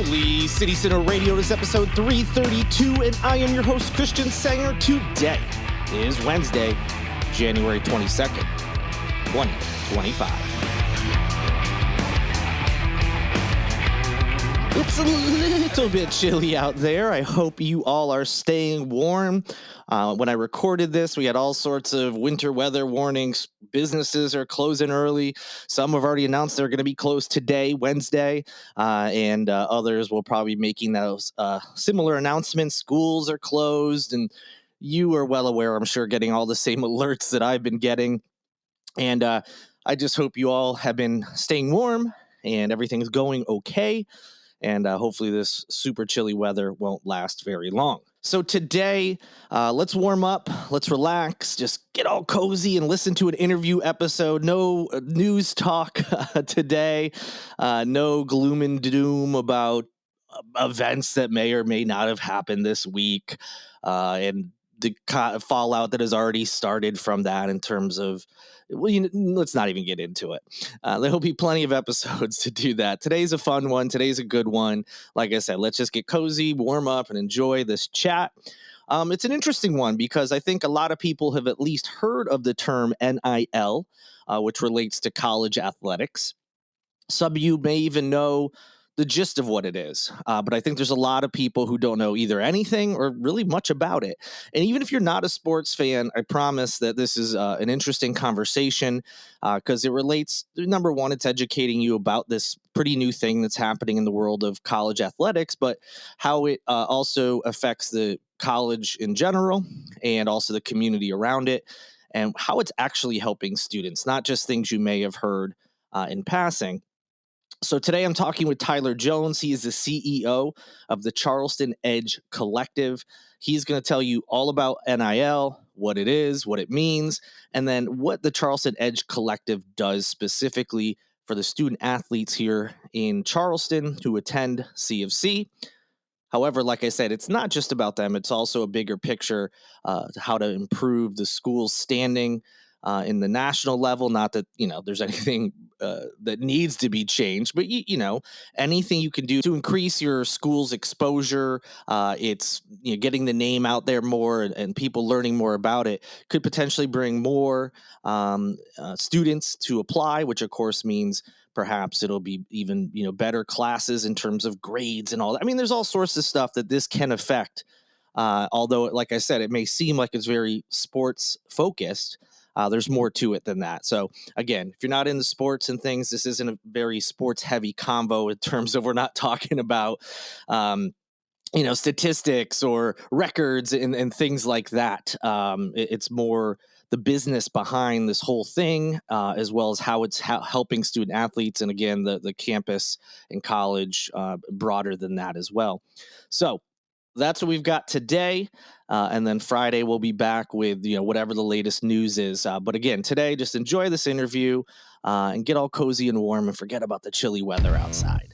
Holy City Center Radio. This is episode 332, and I am your host, Christian Sanger. Today is Wednesday, January 22nd, 2025. It's a little bit chilly out there. I hope you all are staying warm. When I recorded this, we had all sorts of winter weather warnings. Businesses are closing early. Some have already announced they're going to be closed today, Wednesday, and others will probably be making those similar announcements. Schools are closed, and you are well aware, I'm sure, getting all the same alerts that I've been getting. And I just hope you all have been staying warm and everything's going okay. And hopefully this super chilly weather won't last very long. So today, let's warm up, let's relax, just get all cozy and listen to an interview episode. No news talk today, no gloom and doom about events that may or may not have happened this week, and the fallout that has already started from that in terms of, well, let's not even get into it. There'll be plenty of episodes to do that. Today's a fun one. Today's a good one. Like I said, let's just get cozy, warm up, and enjoy this chat. It's an interesting one because I think a lot of people have at least heard of the term NIL, which relates to college athletics. Some of you may even know the gist of what it is. But I think there's a lot of people who don't know either anything or really much about it. And even if you're not a sports fan, I promise that this is an interesting conversation because it relates, number one, it's educating you about this pretty new thing that's happening in the world of college athletics, but how it also affects the college in general and also the community around it and how it's actually helping students, not just things you may have heard in passing. So today I'm talking with Tyler Jones. He is the CEO of the Charleston Edge Collective. He's going to tell you all about NIL, what it is, what it means, and then what the Charleston Edge Collective does specifically for the student athletes here in Charleston who attend C of C. However, like I said, it's not just about them. It's also a bigger picture, how to improve the school's standing in the national level. Not that, there's anything that needs to be changed, but, anything you can do to increase your school's exposure. It's getting the name out there more and people learning more about it could potentially bring more students to apply, which, of course, means perhaps it'll be even, better classes in terms of grades and all that. I mean, there's all sorts of stuff that this can affect. Although, like I said, it may seem like it's very sports focused. There's more to it than that. So again, if you're not into sports and things, this isn't a very sports heavy combo in terms of we're not talking about, statistics or records and things like that. It's more the business behind this whole thing, as well as how it's helping student athletes. And again, the campus and college broader than that as well. So that's what we've got today. And then Friday, we'll be back with, whatever the latest news is. But again, today, just enjoy this interview and get all cozy and warm and forget about the chilly weather outside.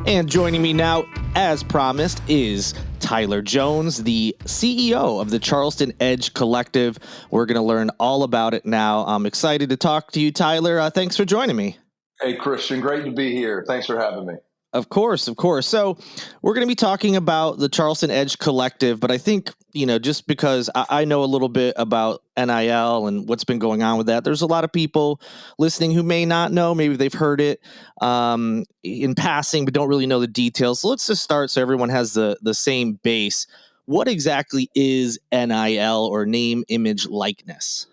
And joining me now, as promised, is Tyler Jones, the CEO of the Charleston Edge Collective. We're going to learn all about it now. I'm excited to talk to you, Tyler. Thanks for joining me. Hey, Christian, great to be here. Thanks for having me. Of course. So we're going to be talking about the Charleston Edge Collective, but I think, just because I know a little bit about NIL and what's been going on with that, there's a lot of people listening who may not know. Maybe they've heard it in passing, but don't really know the details. So let's just start so everyone has the same base. What exactly is NIL, or name, image, likeness?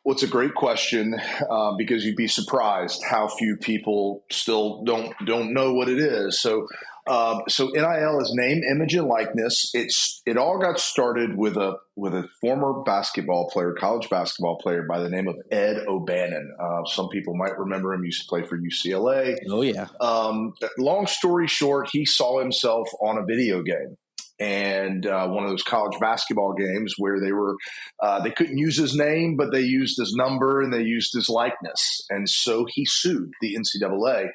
Well, it's a great question because you'd be surprised how few people still don't know what it is. So NIL is name, image, and likeness. It all got started with a former basketball player, college basketball player by the name of Ed O'Bannon. Some people might remember him. He used to play for UCLA. Oh yeah. Long story short, he saw himself on a video game. And one of those college basketball games where they couldn't use his name, but they used his number and they used his likeness. And so he sued the NCAA,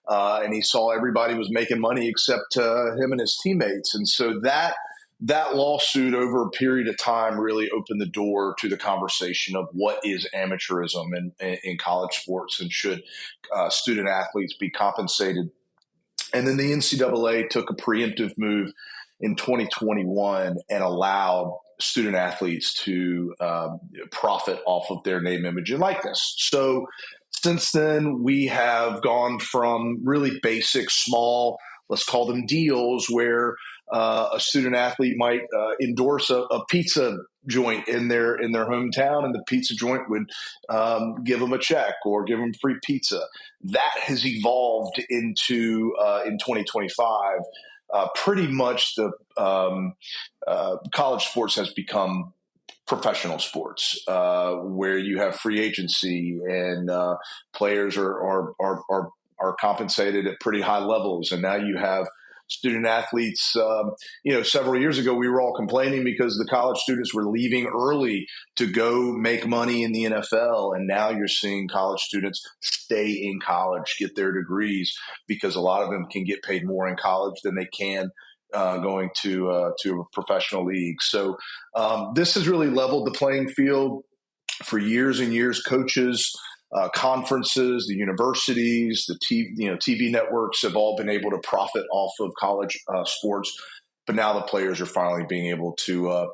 and he saw everybody was making money except him and his teammates. And so that that lawsuit over a period of time really opened the door to the conversation of what is amateurism in college sports, and should student athletes be compensated. And then the NCAA took a preemptive move in 2021 and allowed student athletes to profit off of their name, image, and likeness. So since then, we have gone from really basic, small, let's call them deals, where a student athlete might endorse a pizza joint in their hometown, and the pizza joint would give them a check or give them free pizza. That has evolved into in 2025. Pretty much the college sports has become professional sports, where you have free agency, and players are compensated at pretty high levels. And now you have student athletes. Several years ago, we were all complaining because the college students were leaving early to go make money in the NFL. And now you're seeing college students stay in college, get their degrees, because a lot of them can get paid more in college than they can going to a professional league. So this has really leveled the playing field. For years and years, coaches, conferences, the universities, the TV networks have all been able to profit off of college sports, but now the players are finally being able to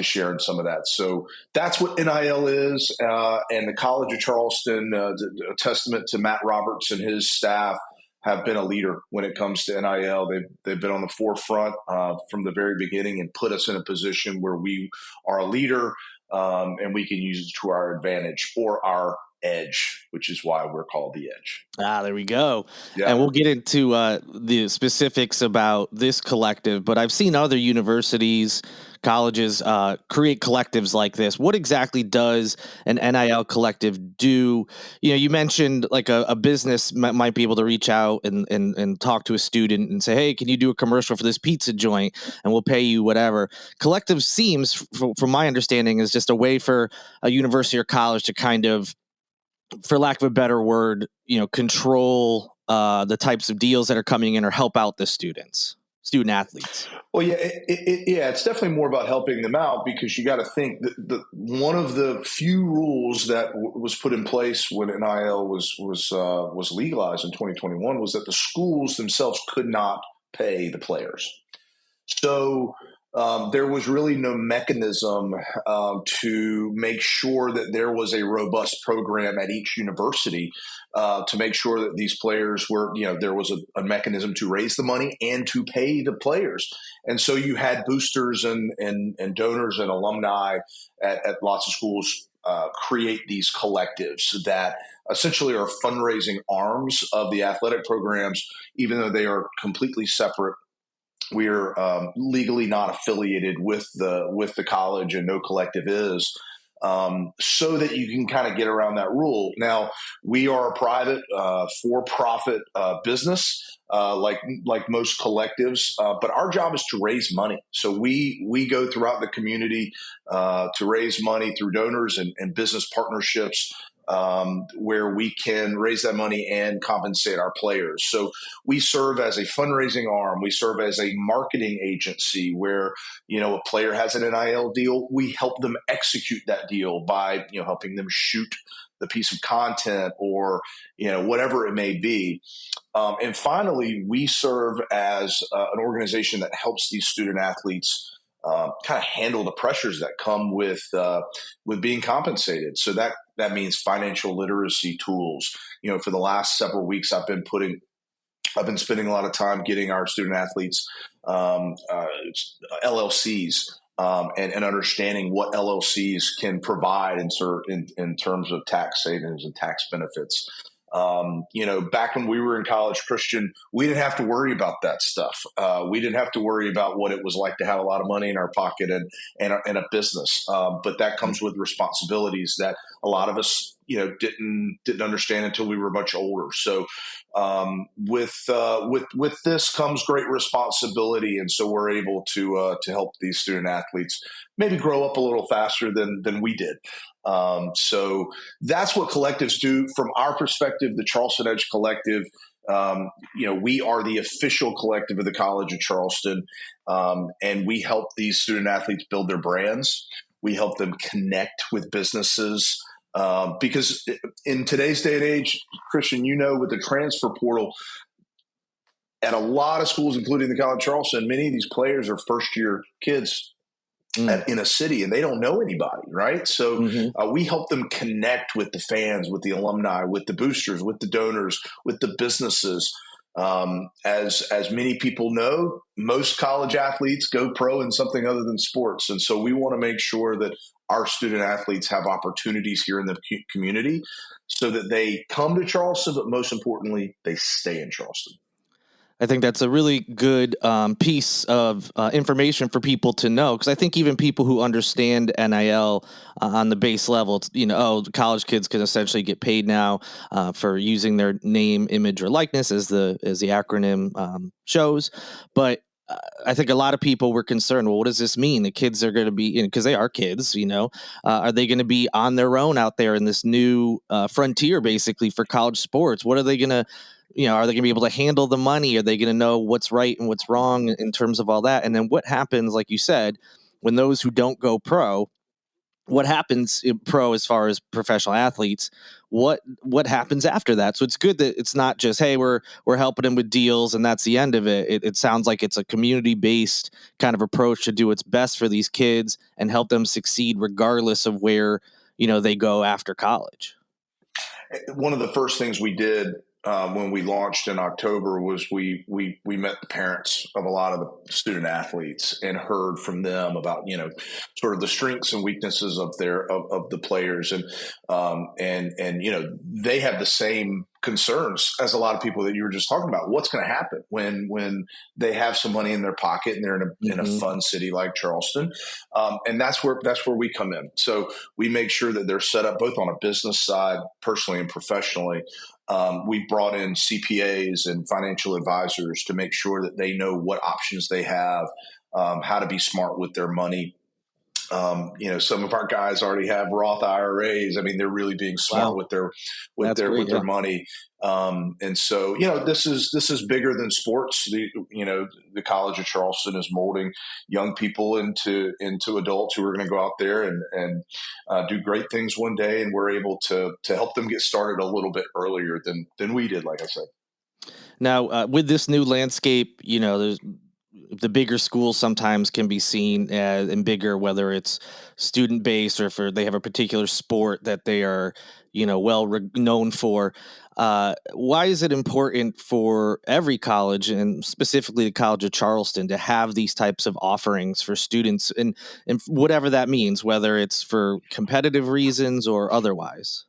share in some of that. So that's what NIL is, and the College of Charleston, a testament to Matt Roberts and his staff, have been a leader when it comes to NIL. They've been on the forefront from the very beginning and put us in a position where we are a leader, and we can use it to our advantage or our edge, which is why we're called the Edge. There we go. Yeah. And we'll get into the specifics about this collective, but I've seen other universities, colleges create collectives like this. What exactly does an NIL collective do? You mentioned like a business might be able to reach out and talk to a student and say, hey, can you do a commercial for this pizza joint and we'll pay you whatever. Collective seems, from my understanding, is just a way for a university or college to kind of, for lack of a better word, control the types of deals that are coming in or help out the student athletes. Well, yeah, it's definitely more about helping them out, because you got to think that one of the few rules that was put in place when NIL was legalized in 2021 was that the schools themselves could not pay the players. So there was really no mechanism to make sure that there was a robust program at each university to make sure that these players were, there was a mechanism to raise the money and to pay the players. And so you had boosters and donors and alumni at lots of schools create these collectives that essentially are fundraising arms of the athletic programs, even though they are completely separate. We're legally not affiliated with the college, and no collective is, so that you can kind of get around that rule. Now, we are a private, for-profit business, like most collectives, but our job is to raise money. So we go throughout the community to raise money through donors and business partnerships, where we can raise that money and compensate our players. So we serve as a fundraising arm. We serve as a marketing agency where, a player has an NIL deal. We help them execute that deal by, helping them shoot the piece of content or, whatever it may be. And finally, we serve as an organization that helps these student athletes kind of handle the pressures that come with being compensated. So that means financial literacy tools. For the last several weeks, I've been spending a lot of time getting our student athletes LLCs and understanding what LLCs can provide in terms of tax savings and tax benefits. Back when we were in college, Christian, we didn't have to worry about that stuff. We didn't have to worry about what it was like to have a lot of money in our pocket and a business. But that comes with responsibilities that a lot of us, didn't understand until we were much older. So with this comes great responsibility, and so we're able to help these student athletes maybe grow up a little faster than we did. So that's what collectives do. From our perspective, the Charleston Edge Collective We are the official collective of the College of Charleston, and we help these student athletes build their brands. We help them connect with businesses. Because in today's day and age, Christian, with the transfer portal, at a lot of schools, including the College of Charleston, many of these players are first-year kids in a city, and they don't know anybody, right? So we help them connect with the fans, with the alumni, with the boosters, with the donors, with the businesses. As many people know, most college athletes go pro in something other than sports. And so we want to make sure that our student athletes have opportunities here in the community so that they come to Charleston, but most importantly, they stay in Charleston. I think that's a really good piece of information for people to know, because I think even people who understand NIL on the base level, college kids can essentially get paid now for using their name, image, or likeness, as the acronym shows. But I think a lot of people were concerned. Well, what does this mean? The kids are going to be, because they are kids, are they going to be on their own out there in this new frontier, basically, for college sports? What are they going to? Are they going to be able to handle the money? Are they going to know what's right and what's wrong in terms of all that? And then what happens, like you said, when those who don't go pro, what happens in pro as far as professional athletes? What happens after that? So it's good that it's not just, hey, we're helping them with deals and that's the end of it. It sounds like it's a community-based kind of approach to do what's best for these kids and help them succeed regardless of where, they go after college. One of the first things we did when we launched in October was we met the parents of a lot of the student athletes and heard from them about sort of the strengths and weaknesses of the players, and they have the same concerns as a lot of people that you were just talking about. What's going to happen when they have some money in their pocket and they're in a fun city like Charleston, and that's where we come in. So we make sure that they're set up both on a business side, personally and professionally. We brought in CPAs and financial advisors to make sure that they know what options they have, how to be smart with their money. Some of our guys already have Roth IRAs. I mean, they're really being smart with their money. And so, this is bigger than sports. The College of Charleston is molding young people into adults who are going to go out there and do great things one day. And we're able to help them get started a little bit earlier than we did, like I said. Now, with this new landscape, there's the bigger schools sometimes can be seen as and bigger, whether it's student based or if they have a particular sport that they are, known for. Why is it important for every college, and specifically the College of Charleston, to have these types of offerings for students and whatever that means, whether it's for competitive reasons or otherwise?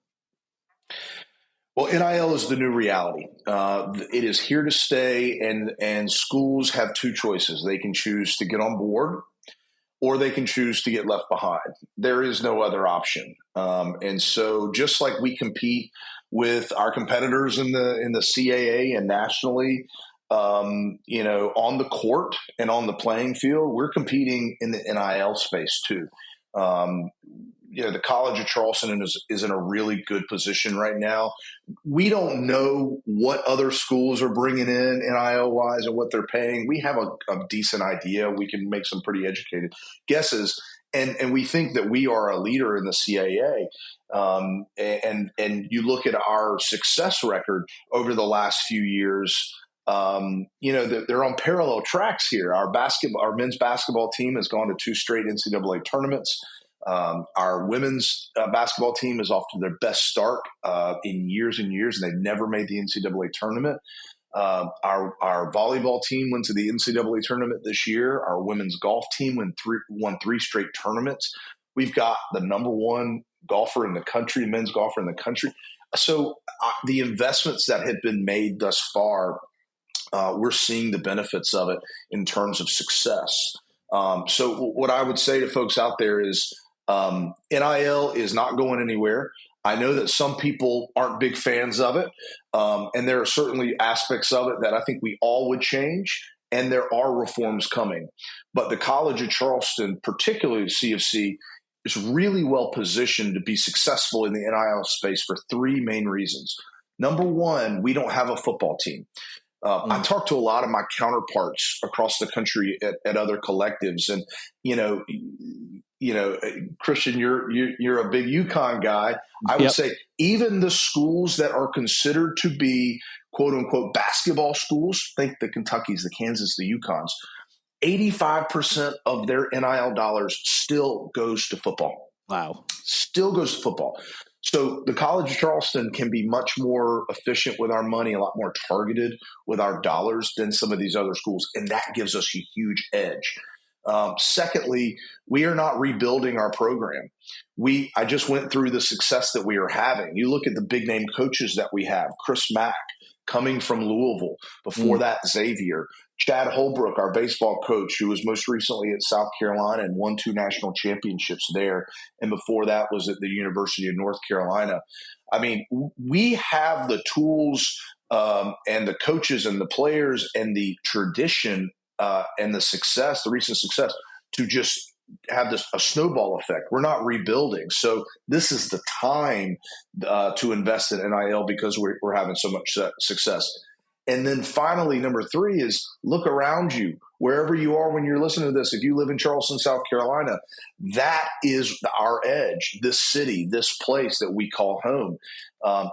Well, NIL is the new reality. It is here to stay, and schools have two choices. They can choose to get on board, or they can choose to get left behind. There is no other option. And so, just like we compete with our competitors in the CAA and nationally, on the court and on the playing field, we're competing in the NIL space too. The College of Charleston is in a really good position right now. We don't know what other schools are bringing in NIL-wise and what they're paying. We have a decent idea. We can make some pretty educated guesses. And we think that we are a leader in the CAA. And you look at our success record over the last few years, they're on parallel tracks here. Our men's basketball team has gone to 2 straight NCAA tournaments. Our women's basketball team is off to their best start in years and years, and they've never made the NCAA tournament. Our volleyball team went to the NCAA tournament this year. Our women's golf team won 3 straight tournaments. We've got the number 1 golfer in the country, men's golfer in the country. So the investments that have been made thus far, we're seeing the benefits of it in terms of success. So what I would say to folks out there is NIL is not going anywhere. I know that some people aren't big fans of it, and there are certainly aspects of it that I think we all would change, and there are reforms coming. But the College of Charleston, particularly CFC, is really well positioned to be successful in the NIL space for 3 main reasons. Number one, we don't have a football team. I Mm. talk to a lot of my counterparts across the country at other collectives, and you know, Christian, you're a big UConn guy. I would Yep. say even the schools that are considered to be quote unquote basketball schools, think the Kentuckys, the Kansas, the UConns, 85% of their NIL dollars still goes to football. Wow. Still goes to football. So the College of Charleston can be much more efficient with our money, a lot more targeted with our dollars than some of these other schools, and that gives us a huge edge. Secondly, we are not rebuilding our program. I just went through the success that we are having. You look at the big name coaches that we have: Chris Mack coming from Louisville. Before Mm. that, Xavier. Chad Holbrook, our baseball coach, who was most recently at South Carolina and won 2 national championships there. And before that was at the University of North Carolina. I mean, we have the tools and the coaches and the players and the tradition and the success, the recent success, to just have a snowball effect. We're not rebuilding. So this is the time to invest in NIL because we're having so much success. And then finally, number 3 is look around you. Wherever you are when you're listening to this, if you live in Charleston, South Carolina, that is our edge, this city, this place that we call home.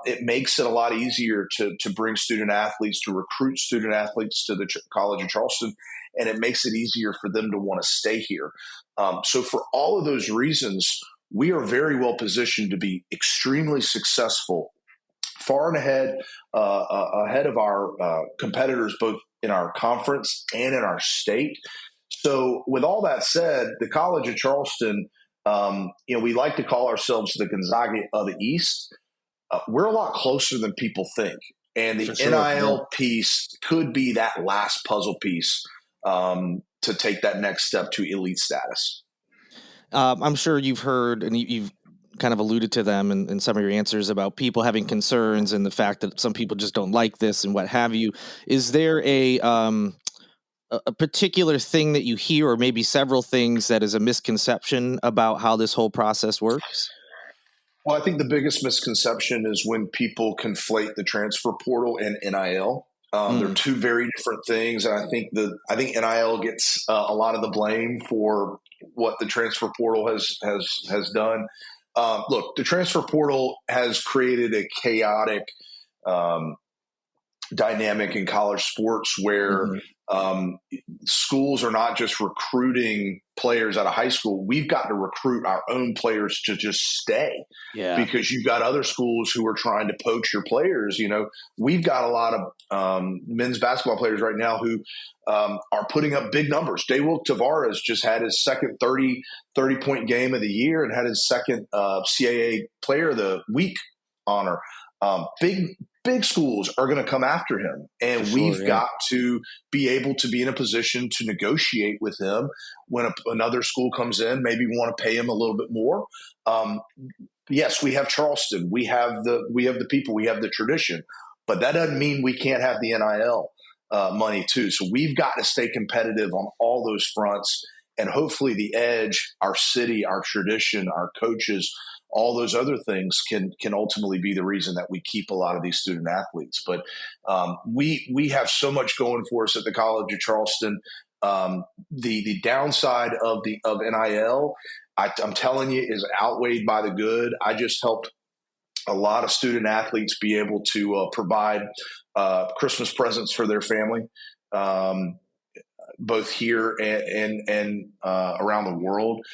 It makes it a lot easier to bring student athletes, to recruit student athletes to the College of Charleston, and it makes it easier for them to want to stay here. So for all of those reasons, we are very well positioned to be extremely successful, far and ahead of our competitors, both in our conference and in our state. So with all that said, the College of Charleston, we like to call ourselves the Gonzaga of the East. We're a lot closer than people think. And the For sure, NIL piece could be that last puzzle piece to take that next step to elite status. I'm sure you've heard and you've kind of alluded to them in some of your answers about people having concerns and the fact that some people just don't like this and what have you. Is there a particular thing that you hear, or maybe several things, that is a misconception about how this whole process works? Well, I think the biggest misconception is when people conflate the transfer portal and NIL. They're Mm. two very different things, and I think NIL gets a lot of the blame for what the transfer portal has done. Look, the transfer portal has created a chaotic dynamic in college sports where schools are not just recruiting players out of high school. We've got to recruit our own players to just stay. Yeah. Because you've got other schools who are trying to poach your players. We've got a lot of men's basketball players right now who are putting up big numbers. Daywilk Tavares just had his second 30-point game of the year and had his second CAA Player of the Week honor. Big schools are going to come after him, and we've got to be able to be in a position to negotiate with him when another school comes in. Maybe we want to pay him a little bit more. Yes, we have Charleston, we have the people, we have the tradition, but that doesn't mean we can't have the NIL money too. So we've got to stay competitive on all those fronts, and hopefully the edge, our city, our tradition, our coaches, all those other things can ultimately be the reason that we keep a lot of these student athletes. But we have so much going for us at the College of Charleston. The downside of NIL, I'm telling you, is outweighed by the good. I just helped a lot of student athletes be able to provide Christmas presents for their family, both here and around the world,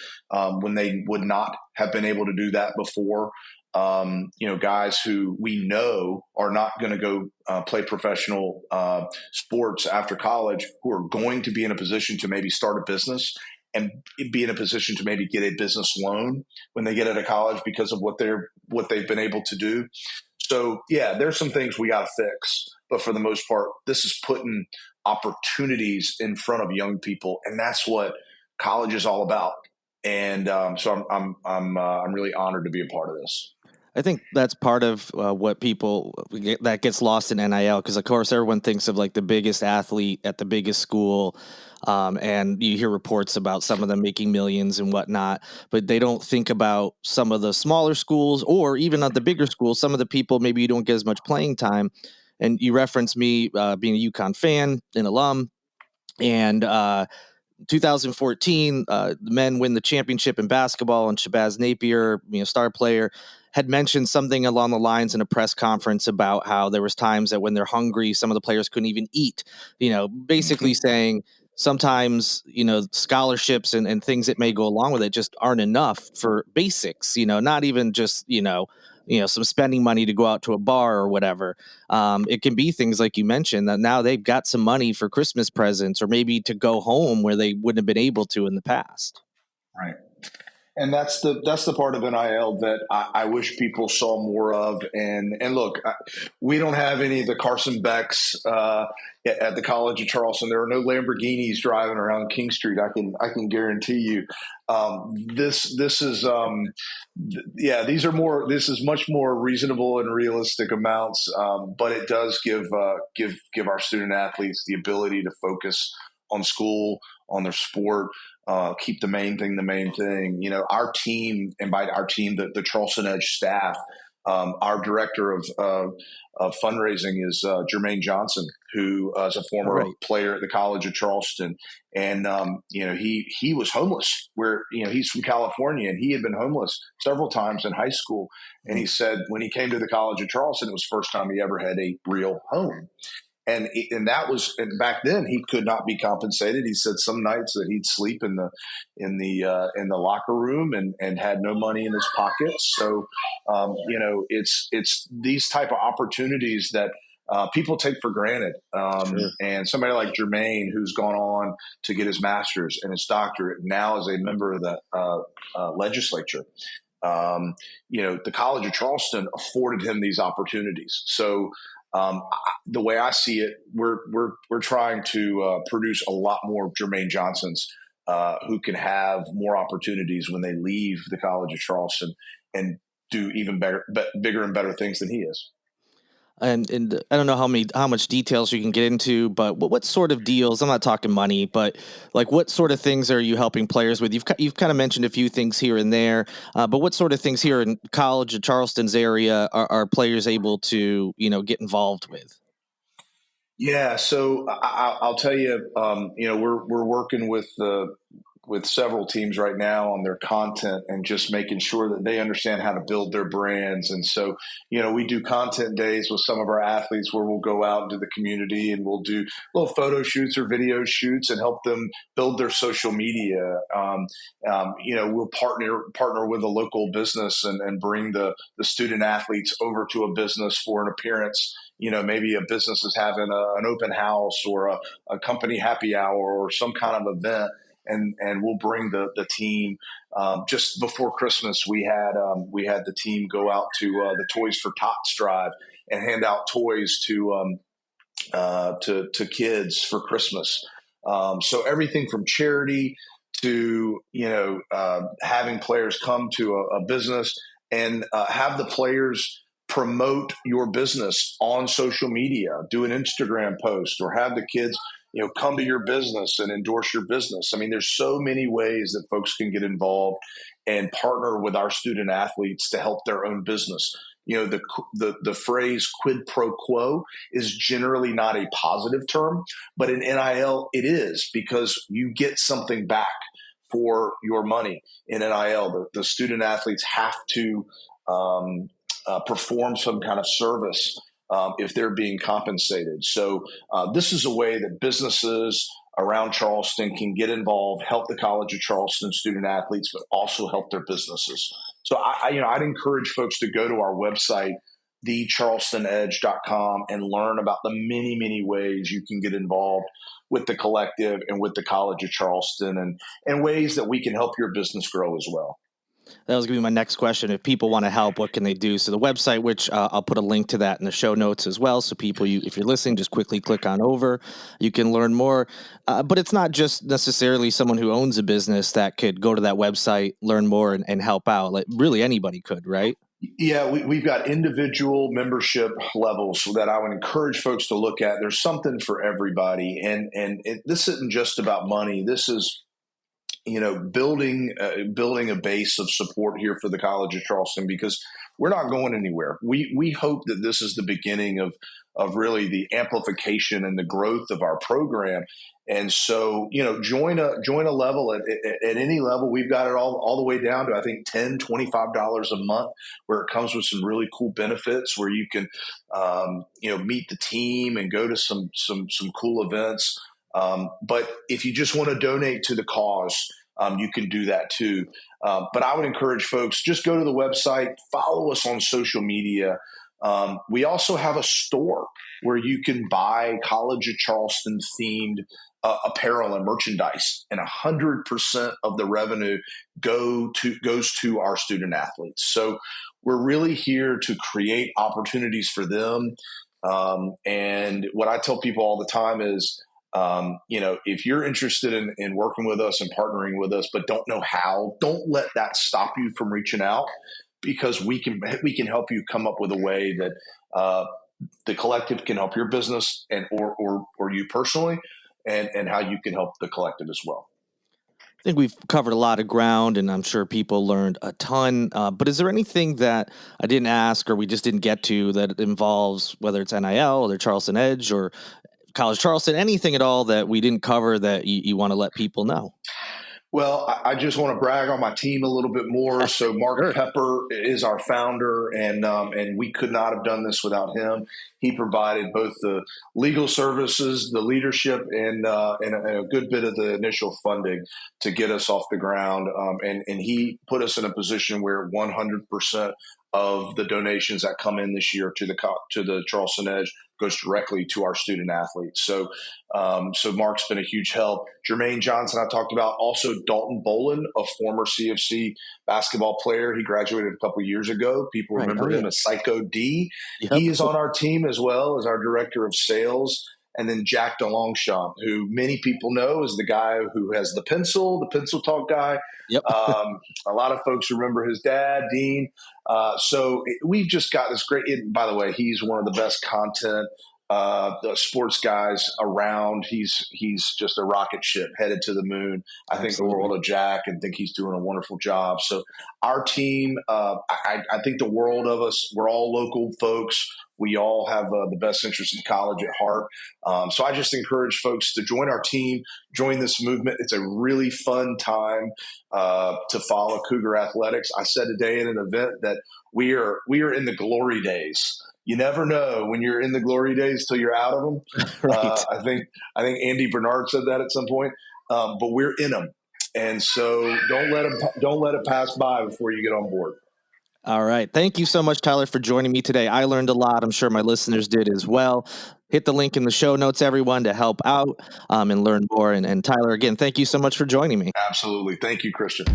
when they would not have been able to do that before. Guys who we know are not going to go play professional sports after college, who are going to be in a position to maybe start a business and be in a position to maybe get a business loan when they get out of college because of what they've been able to do. So yeah, there's some things we got to fix, but for the most part, this is putting opportunities in front of young people, and that's what college is all about. And so I'm really honored to be a part of this. I think that's part of what that gets lost in NIL, because of course everyone thinks of like the biggest athlete at the biggest school, and you hear reports about some of them making millions and whatnot, but they don't think about some of the smaller schools or even at the bigger schools. Some of the people maybe you don't get as much playing time, and you referenced me being a UConn fan, an alum, and 2014, the men win the championship in basketball, and Shabazz Napier, star player, had mentioned something along the lines in a press conference about how there was times that when they're hungry, some of the players couldn't even eat. Basically saying sometimes scholarships and things that may go along with it just aren't enough for basics. Not even just some spending money to go out to a bar or whatever. It can be things like you mentioned that now they've got some money for Christmas presents or maybe to go home where they wouldn't have been able to in the past. Right. And that's the part of NIL that I wish people saw more of. And look, we don't have any of the Carson Becks at the College of Charleston. There are no Lamborghinis driving around King Street. I can guarantee you. This is these are more. This is much more reasonable and realistic amounts, but it does give our student athletes the ability to focus on school, on their sport. Keep the main thing the main thing. Our team, and by our team, the Charleston Edge staff, our director of fundraising is Jermaine Johnson, who is a former player at the College of Charleston. And, he was homeless he's from California, and he had been homeless several times in high school. And he said when he came to the College of Charleston, it was the first time he ever had a real home. And back then he could not be compensated. He said some nights that he'd sleep in the locker room and had no money in his pockets. So, it's these type of opportunities that people take for granted. Sure. And somebody like Jermaine, who's gone on to get his master's and his doctorate, now is a member of the legislature. The College of Charleston afforded him these opportunities. So, the way I see it, we're trying to produce a lot more Jermaine Johnsons who can have more opportunities when they leave the College of Charleston and do even bigger and better things than he is. And I don't know how much details you can get into, but what sort of deals? I'm not talking money, but like what sort of things are you helping players with? You've kind of mentioned a few things here and there, but what sort of things here in College of Charleston's area are players able to get involved with? Yeah, so I'll tell you, we're working with several teams right now on their content and just making sure that they understand how to build their brands. And so, we do content days with some of our athletes where we'll go out into the community and we'll do little photo shoots or video shoots and help them build their social media. We'll partner with a local business and bring the student athletes over to a business for an appearance. Maybe a business is having an open house or a company happy hour or some kind of event. And we'll bring the team. Just before Christmas, we had the team go out to the Toys for Tots drive and hand out toys to kids for Christmas. So everything from charity to having players come to a business and have the players promote your business on social media, do an Instagram post, or have the kids come to your business and endorse your business. I mean, there's so many ways that folks can get involved and partner with our student athletes to help their own business. The phrase quid pro quo is generally not a positive term, but in NIL it is, because you get something back for your money in NIL. The student athletes have to perform some kind of service if they're being compensated. So this is a way that businesses around Charleston can get involved, help the College of Charleston student athletes, but also help their businesses. So I'd encourage folks to go to our website, thecharlestonedge.com, and learn about the many, many ways you can get involved with the collective and with the College of Charleston, and ways that we can help your business grow as well. That was going to be my next question. If people want to help, what can they do? So the website, which I'll put a link to that in the show notes as well. So people, if you're listening, just quickly click on over. You can learn more. But it's not just necessarily someone who owns a business that could go to that website, learn more, and help out. Like really anybody could, right? Yeah, we've got individual membership levels that I would encourage folks to look at. There's something for everybody, and this isn't just about money. This is building a base of support here for the College of Charleston, because we're not going anywhere. We hope that this is the beginning of really the amplification and the growth of our program. And so, join a level at any level. We've got it all the way down to, I think, $10, $25 a month, where it comes with some really cool benefits where you can, meet the team and go to some cool events. But if you just want to donate to the cause, you can do that too. But I would encourage folks, just go to the website, follow us on social media. We also have a store where you can buy College of Charleston themed apparel and merchandise, and 100% of the revenue goes to our student athletes. So we're really here to create opportunities for them. And what I tell people all the time is, if you're interested in working with us and partnering with us, but don't know how, don't let that stop you from reaching out, because we can help you come up with a way that the collective can help your business or you personally, and how you can help the collective as well. I think we've covered a lot of ground, and I'm sure people learned a ton. But is there anything that I didn't ask or we just didn't get to that involves, whether it's NIL or Charleston Edge or College Charleston, anything at all that we didn't cover that you want to let people know? Well, I just want to brag on my team a little bit more. So Mark Sure. Pepper is our founder, and we could not have done this without him. He provided both the legal services, the leadership, and a good bit of the initial funding to get us off the ground. And he put us in a position where 100% of the donations that come in this year to the Charleston Edge goes directly to our student athletes. So Mark's been a huge help. Jermaine Johnson, I talked about. Also, Dalton Bolin, a former CFC basketball player. He graduated a couple of years ago. People Right. remember Oh, him yeah. as Psycho D. Yep. He is on our team as well as our director of sales. And then Jack DeLongchamp, who many people know is the guy who has the pencil talk guy. Yep. A lot of folks remember his dad, Dean. We've just got this great. By the way, he's one of the best content the sports guys around. He's just a rocket ship headed to the moon. I think the Absolutely. world of Jack, and think he's doing a wonderful job. So our team, I think the world of us. We're all local folks. We all have the best interest in college at heart. So I just encourage folks to join our team, join this movement. It's a really fun time to follow Cougar athletics. I said today in an event that we are in the glory days. You never know when you're in the glory days till you're out of them. Right. I think Andy Bernard said that at some point, but we're in them, and so don't let it pass by before you get on board. All right. Thank you so much, Tyler, for joining me today. I learned a lot. I'm sure my listeners did as well. Hit the link in the show notes, everyone, to help out and learn more. And Tyler, again, thank you so much for joining me. Absolutely. Thank you, Christian.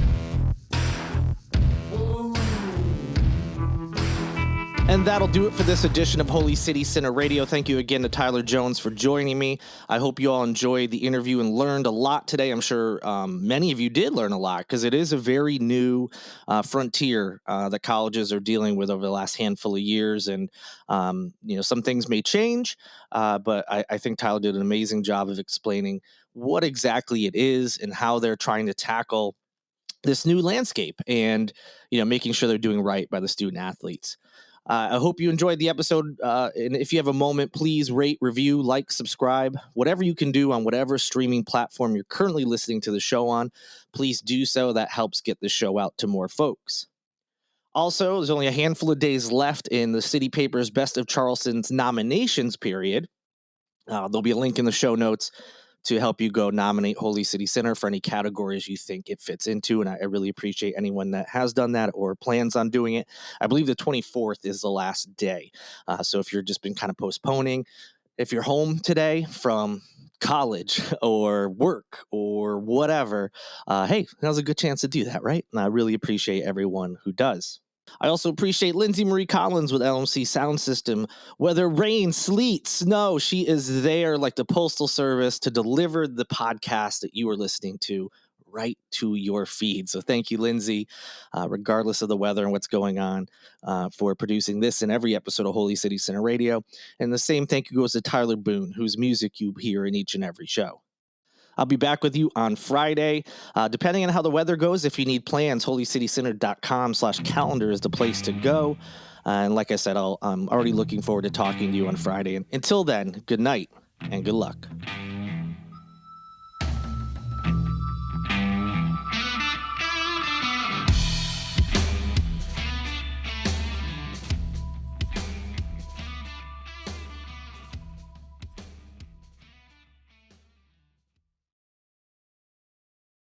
And that'll do it for this edition of Holy City Center Radio. Thank you again to Tyler Jones for joining me. I hope you all enjoyed the interview and learned a lot today. I'm sure many of you did learn a lot, because it is a very new frontier that colleges are dealing with over the last handful of years. And, some things may change, but I think Tyler did an amazing job of explaining what exactly it is and how they're trying to tackle this new landscape and, making sure they're doing right by the student athletes. I hope you enjoyed the episode. And if you have a moment, please rate, review, like, subscribe, whatever you can do on whatever streaming platform you're currently listening to the show on. Please do so. That helps get the show out to more folks. Also, there's only a handful of days left in the City Paper's Best of Charleston's nominations period. There'll be a link in the show notes to help you go nominate Holy City Center for any categories you think it fits into. And I really appreciate anyone that has done that or plans on doing it. I believe the 24th is the last day. So if you've just been kind of postponing, if you're home today from college or work or whatever, hey, now's a good chance to do that, right? And I really appreciate everyone who does. I also appreciate Lindsay Marie Collins with LMC Soundsystem. Whether rain, sleet, snow, she is there like the Postal Service to deliver the podcast that you are listening to right to your feed. So thank you, Lindsay, regardless of the weather and what's going on, for producing this and every episode of Holy City Center Radio. And the same thank you goes to Tyler Boone, whose music you hear in each and every show. I'll be back with you on Friday. Depending on how the weather goes, if you need plans, holycitycenter.com/calendar is the place to go. And like I said, I'm already looking forward to talking to you on Friday. And until then, good night and good luck.